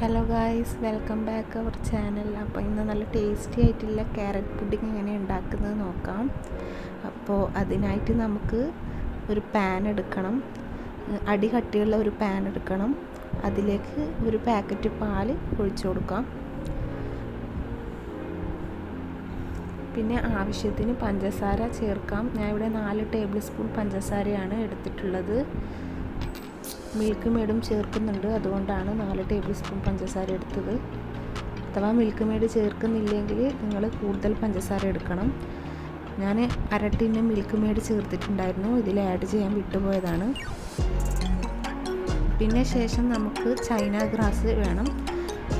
Hello guys, welcome back our channel. അപ്പോൾ ഇന്ന് നല്ല ടേസ്റ്റി ആയിട്ടുള്ള ക്യാരറ്റ് പുഡിംഗ് എങ്ങനെ ഉണ്ടാക്കുന്നത് നോക്കാം. അപ്പോൾ അതിനായിട്ട് നമുക്ക് ഒരു പാൻ എടുക്കണം, അടി കട്ടിയുള്ള ഒരു പാൻ എടുക്കണം. അതിലേക്ക് ഒരു പാക്കറ്റ് പാൽ ഒഴിച്ചു കൊടുക്കാം. പിന്നെ ആവശ്യത്തിന് പഞ്ചസാര ചേർക്കാം. ഞാൻ ഇവിടെ 4 ടേബിൾ സ്പൂൺ പഞ്ചസാരയാണ് എടുത്തിട്ടുള്ളത്. മിൽക്ക് മെയ്ഡും ചേർക്കുന്നുണ്ട്, അതുകൊണ്ടാണ് 4 ടേബിൾ സ്പൂൺ പഞ്ചസാര എടുത്തത്. അഥവാ മിൽക്ക് മെയ്ഡ് ചേർക്കുന്നില്ലെങ്കിൽ നിങ്ങൾ കൂടുതൽ പഞ്ചസാര എടുക്കണം. ഞാൻ 1/2 ടിന്ന് മിൽക്ക് മെയ്ഡ് ചേർത്തിട്ടുണ്ടായിരുന്നു, ഇതിൽ ആഡ് ചെയ്യാൻ വിട്ടുപോയതാണ്. പിന്നെ ശേഷം നമുക്ക് ചൈന ഗ്രാസ് വേണം.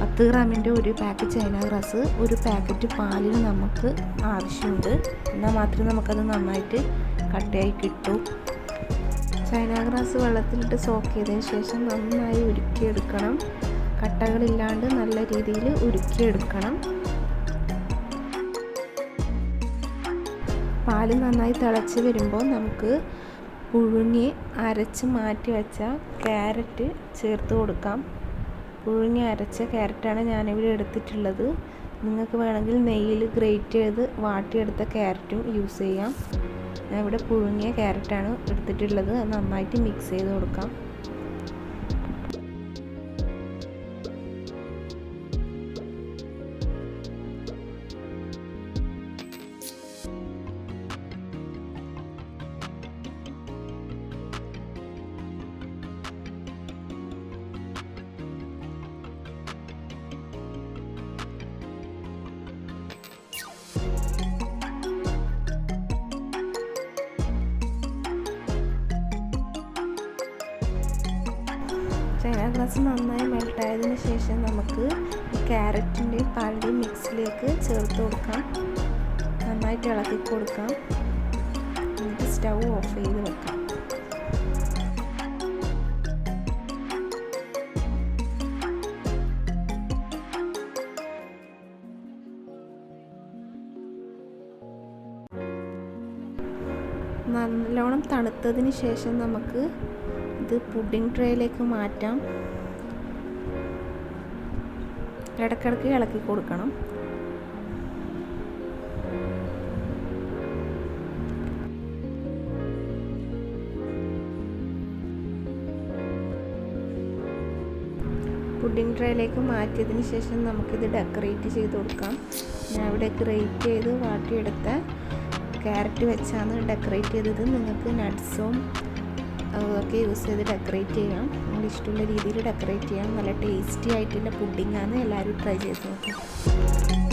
10 ഗ്രാമിൻ്റെ ഒരു പാക്കറ്റ് ചൈന ഗ്രാസ് ഒരു പാക്കറ്റ് പാലിന് നമുക്ക് ആവശ്യമുണ്ട്. എന്നാൽ മാത്രമേ നമുക്കത് നന്നായിട്ട് കട്ടയായി കിട്ടൂ. ചൈന ഗ്രാസ് വെള്ളത്തിലിട്ട് സോക്ക് ചെയ്തതിന് ശേഷം നന്നായി ഉരുക്കിയെടുക്കണം. കട്ടകളില്ലാണ്ട് നല്ല രീതിയിൽ ഉരുക്കിയെടുക്കണം. പാല് നന്നായി തിളച്ച് വരുമ്പോൾ നമുക്ക് പുഴുങ്ങി അരച്ച് മാറ്റി വെച്ച ക്യാരറ്റ് ചേർത്ത് കൊടുക്കാം. പുഴുങ്ങി അരച്ച ക്യാരറ്റാണ് ഞാനിവിടെ എടുത്തിട്ടുള്ളത്. നിങ്ങൾക്ക് വേണമെങ്കിൽ നെയ്യിൽ ഗ്രേറ്റ് ചെയ്ത് വാട്ടിയെടുത്ത ക്യാരറ്റും യൂസ് ചെയ്യാം. ഞാൻ ഇവിടെ പുഴുങ്ങിയ ക്യാരറ്റാണ് എടുത്തിട്ടുള്ളത്. അത് നന്നായിട്ട് മിക്സ് ചെയ്ത് കൊടുക്കാം. ചൈന ഗ്രാസ് നന്നായി മെൽട്ടായതിനു ശേഷം നമുക്ക് ക്യാരറ്റിൻ്റെയും പാലിൻ്റെയും മിക്സിലേക്ക് ചേർത്ത് കൊടുക്കാം. നന്നായിട്ട് ഇളക്കി കൊടുക്കാം. എന്നിട്ട് സ്റ്റൗ ഓഫ് ചെയ്ത് വെക്കാം. നല്ലോണം തണുത്തതിന് ശേഷം നമുക്ക് ഇത് പുഡിംഗ് ട്രേയിലേക്ക് മാറ്റാം. ഇടയ്ക്കിടയ്ക്ക് ഇളക്കി കൊടുക്കണം. പുഡിംഗ് ട്രേയിലേക്ക് മാറ്റിയതിന് ശേഷം നമുക്കിത് ഡെക്കറേറ്റ് ചെയ്ത് കൊടുക്കാം. ഞാൻ ഇവിടെ ഗ്രേറ്റ് ചെയ്ത് വാട്ടിയെടുത്ത ക്യാരറ്റ് വെച്ചാണ് ഡെക്കറേറ്റ് ചെയ്തത്. നിങ്ങൾക്ക് നട്ട്സും അതൊക്കെ യൂസ് ചെയ്ത് ഡെക്കറേറ്റ് ചെയ്യാം. നിങ്ങൾ ഇഷ്ടമുള്ള രീതിയിൽ ഡെക്കറേറ്റ് ചെയ്യാം. നല്ല ടേസ്റ്റി ആയിട്ടുള്ള പുഡിംഗ് ആണ്. എല്ലാവരും ട്രൈ ചെയ്ത് നോക്കാം.